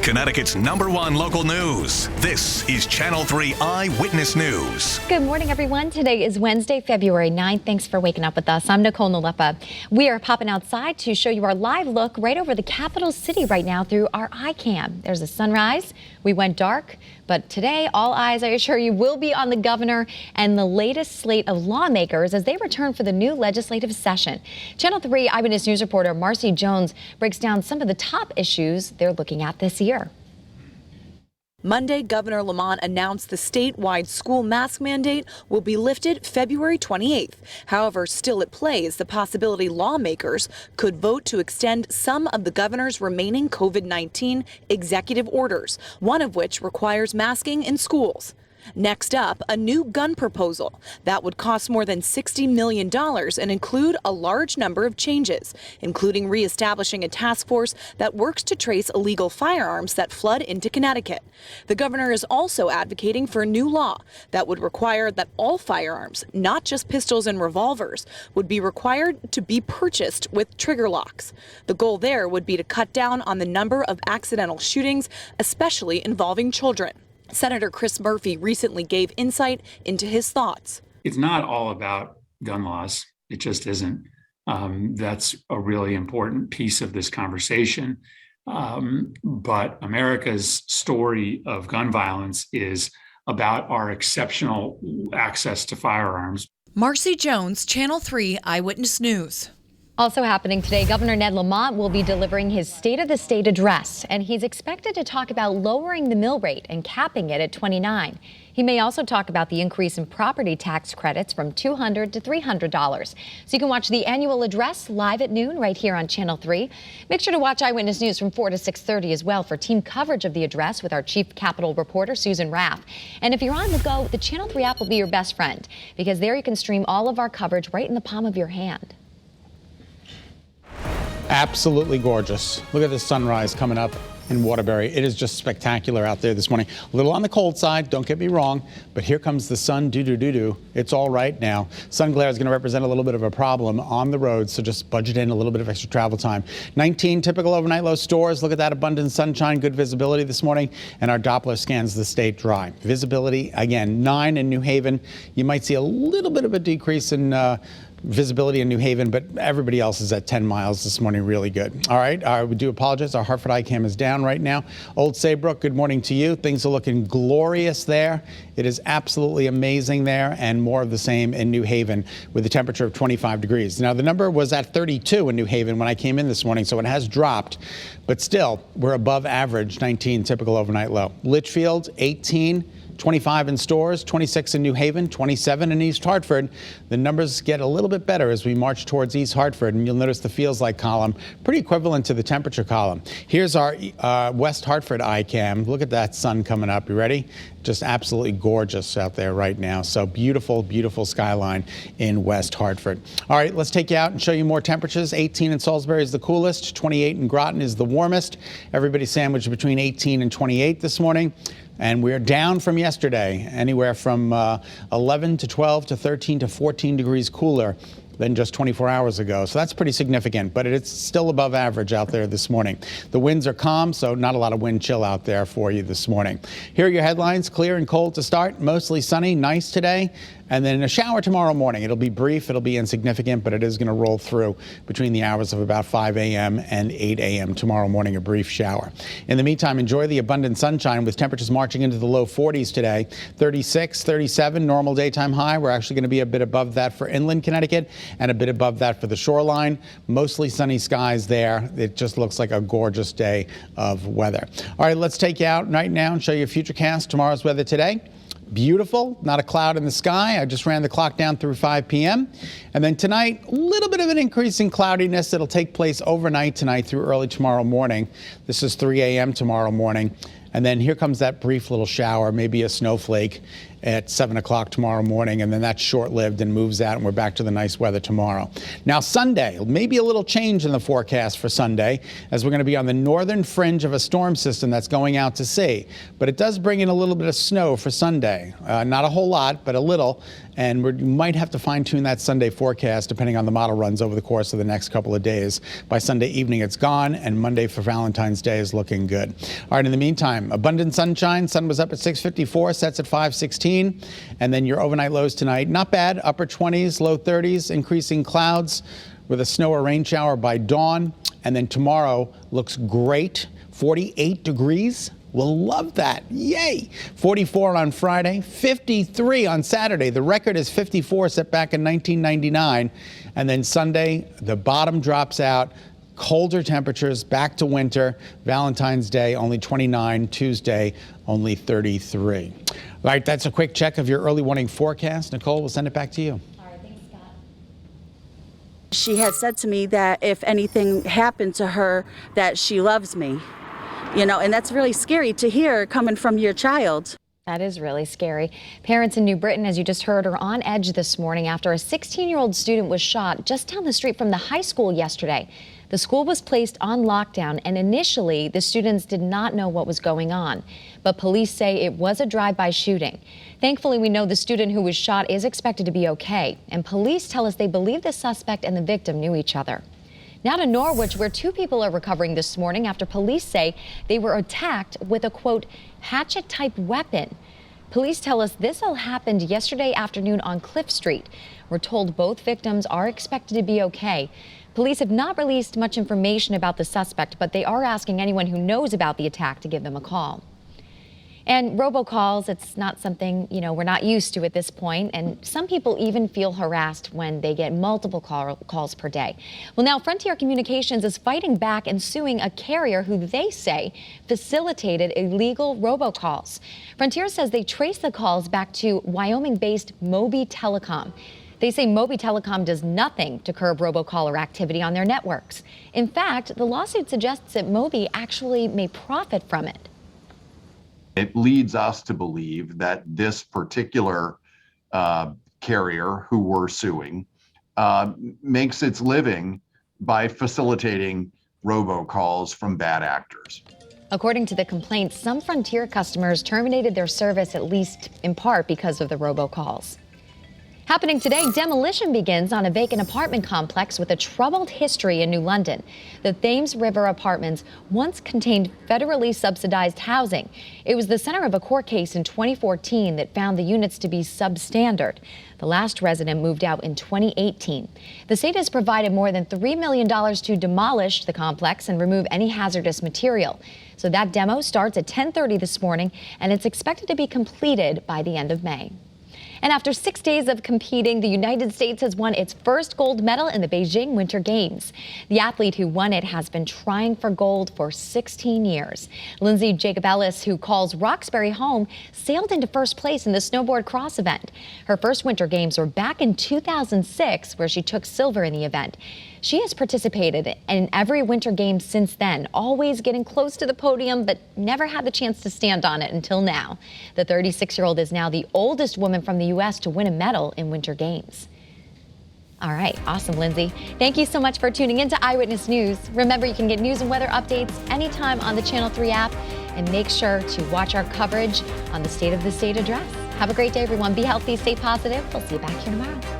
Connecticut's #1 local news. This is Channel 3 Eyewitness News. Good morning, everyone. Today is Wednesday, February 9th. Thanks for waking up with us. I'm Nicole Nalepa. We are popping outside to show you our live look right over the capital city right now through our iCam. There's a sunrise. We went dark, but today all eyes, I assure you, will be on the governor and the latest slate of lawmakers as they return for the new legislative session. Channel 3 Eyewitness News reporter Marcy Jones breaks down some of the top issues they're looking at this year. Monday, Governor Lamont announced the statewide school mask mandate will be lifted February 28th. However, still at play is the possibility lawmakers could vote to extend some of the governor's remaining COVID-19 executive orders, one of which requires masking in schools. Next up, a new gun proposal that would cost more than $60 million and include a large number of changes, including reestablishing a task force that works to trace illegal firearms that flood into Connecticut. The governor is also advocating for a new law that would require that all firearms, not just pistols and revolvers, would be required to be purchased with trigger locks. The goal there would be to cut down on the number of accidental shootings, especially involving children. Senator Chris Murphy recently gave insight into his thoughts. It's not all about gun laws. It just isn't. That's a really important piece of this conversation. But America's story of gun violence is about our exceptional access to firearms. Marcy Jones, Channel 3 Eyewitness News. Also happening today, Governor Ned Lamont will be delivering his State of the State address, and he's expected to talk about lowering the mill rate and capping it at 29. He may also talk about the increase in property tax credits from $200 to $300. So you can watch the annual address live at noon right here on Channel 3. Make sure to watch Eyewitness News from 4 to 6:30 as well for team coverage of the address with our chief Capitol reporter, Susan Raff. And if you're on the go, the Channel 3 app will be your best friend because there you can stream all of our coverage right in the palm of your hand. Absolutely gorgeous. Look at the sunrise coming up in Waterbury. It is just spectacular out there this morning. A little on the cold side, don't get me wrong, but here comes the sun. It's all right now. Sun glare is going to represent a little bit of a problem on the road, so just budget in a little bit of extra travel time. 19 typical overnight low stores. Look at that abundant sunshine, good visibility this morning, and our Doppler scans the state dry. Visibility, again, 9 in New Haven. You might see a little bit of a decrease in visibility in New Haven, but everybody else is at 10 miles this morning. Really good. All right. We do apologize. Our Hartford iCam is down right now. Old Saybrook, good morning to you. Things are looking glorious there. It is absolutely amazing there, and more of the same in New Haven with a temperature of 25 degrees. Now, the number was at 32 in New Haven when I came in this morning, so it has dropped, but still, we're above average, 19 typical overnight low. Litchfield, 18. 25 in Stores, 26 in New Haven, 27 in East Hartford. The numbers get a little bit better as we march towards East Hartford, and you'll notice the feels like column, pretty equivalent to the temperature column. Here's our West Hartford iCam. Look at that sun coming up. You ready? Just absolutely gorgeous out there right now. So beautiful, beautiful skyline in West Hartford. All right, let's take you out and show you more temperatures. 18 in Salisbury is the coolest. 28 in Groton is the warmest. Everybody sandwiched between 18 and 28 this morning. And we're down from yesterday, anywhere from 11 to 12 to 13 to 14 degrees cooler than just 24 hours ago. So that's pretty significant, but it's still above average out there this morning. The winds are calm, so not a lot of wind chill out there for you this morning. Here are your headlines. Clear and cold to start, mostly sunny, nice today. And then a shower tomorrow morning. It'll be brief, it'll be insignificant, but it is going to roll through between the hours of about 5 a.m. and 8 a.m. tomorrow morning, a brief shower. In the meantime, enjoy the abundant sunshine with temperatures marching into the low 40s today. 36, 37, normal daytime high. We're actually going to be a bit above that for inland Connecticut and a bit above that for the shoreline. Mostly sunny skies there. It just looks like a gorgeous day of weather. All right, let's take you out right now and show you a futurecast. Tomorrow's weather today. Beautiful, not a cloud in the sky. I just ran the clock down through 5 p.m. And then tonight, a little bit of an increase in cloudiness. It'll take place overnight tonight through early tomorrow morning. This is 3 a.m. tomorrow morning. And then here comes that brief little shower, maybe a snowflake at 7 o'clock tomorrow morning, and then that's short-lived and moves out, and we're back to the nice weather tomorrow. Now, Sunday, maybe a little change in the forecast for Sunday, as we're going to be on the northern fringe of a storm system that's going out to sea. But it does bring in a little bit of snow for Sunday. Not a whole lot, but a little. And we might have to fine-tune that Sunday forecast depending on the model runs over the course of the next couple of days. By Sunday evening, it's gone, and Monday for Valentine's Day is looking good. All right, in the meantime, abundant sunshine. Sun was up at 6:54, sets at 5:16. And then your overnight lows tonight, not bad, upper 20s, low 30s, increasing clouds with a snow or rain shower by dawn. And then tomorrow looks great, 48 degrees. We'll love that. Yay. 44 on Friday, 53 on Saturday. The record is 54 set back in 1999. And then Sunday, the bottom drops out. Colder temperatures, back to winter. Valentine's Day, only 29. Tuesday, only 33. All right, that's a quick check of your early warning forecast. Nicole, we'll send it back to you. All right, thanks, Scott. She had said to me that if anything happened to her, that she loves me. You know, and that's really scary to hear coming from your child. That is really scary. Parents in New Britain, as you just heard, are on edge this morning after a 16-year-old student was shot just down the street from the high school yesterday. The school was placed on lockdown, and initially the students did not know what was going on. But police say it was a drive-by shooting. Thankfully, we know the student who was shot is expected to be okay. And police tell us they believe the suspect and the victim knew each other. Now to Norwich, where 2 people are recovering this morning after police say they were attacked with a, quote, hatchet-type weapon. Police tell us this all happened yesterday afternoon on Cliff Street. We're told both victims are expected to be okay. Police have not released much information about the suspect, but they are asking anyone who knows about the attack to give them a call. And robocalls, it's not something, we're not used to at this point, and some people even feel harassed when they get multiple calls per day. Well, now Frontier Communications is fighting back and suing a carrier who they say facilitated illegal robocalls. Frontier says they trace the calls back to Wyoming-based Moby Telecom. They say Moby Telecom does nothing to curb robocaller activity on their networks. In fact, the lawsuit suggests that Moby actually may profit from it. It leads us to believe that this particular carrier who we're suing makes its living by facilitating robocalls from bad actors. According to the complaint, some Frontier customers terminated their service, at least in part because of the robocalls. Happening today, demolition begins on a vacant apartment complex with a troubled history in New London. The Thames River Apartments once contained federally subsidized housing. It was the center of a court case in 2014 that found the units to be substandard. The last resident moved out in 2018. The state has provided more than $3 million to demolish the complex and remove any hazardous material. So that demo starts at 10:30 this morning, and it's expected to be completed by the end of May. And after 6 days of competing, the United States has won its first gold medal in the Beijing Winter Games. The athlete who won it has been trying for gold for 16 years. Lindsay Jacobellis, who calls Roxbury home, sailed into first place in the snowboard cross event. Her first Winter Games were back in 2006, where she took silver in the event. She has participated in every Winter Games since then, always getting close to the podium, but never had the chance to stand on it until now. The 36-year-old is now the oldest woman from the U.S. to win a medal in Winter Games. All right, awesome, Lindsay. Thank you so much for tuning in to Eyewitness News. Remember, you can get news and weather updates anytime on the Channel 3 app, and make sure to watch our coverage on the State of the State address. Have a great day, everyone. Be healthy, stay positive. We'll see you back here tomorrow.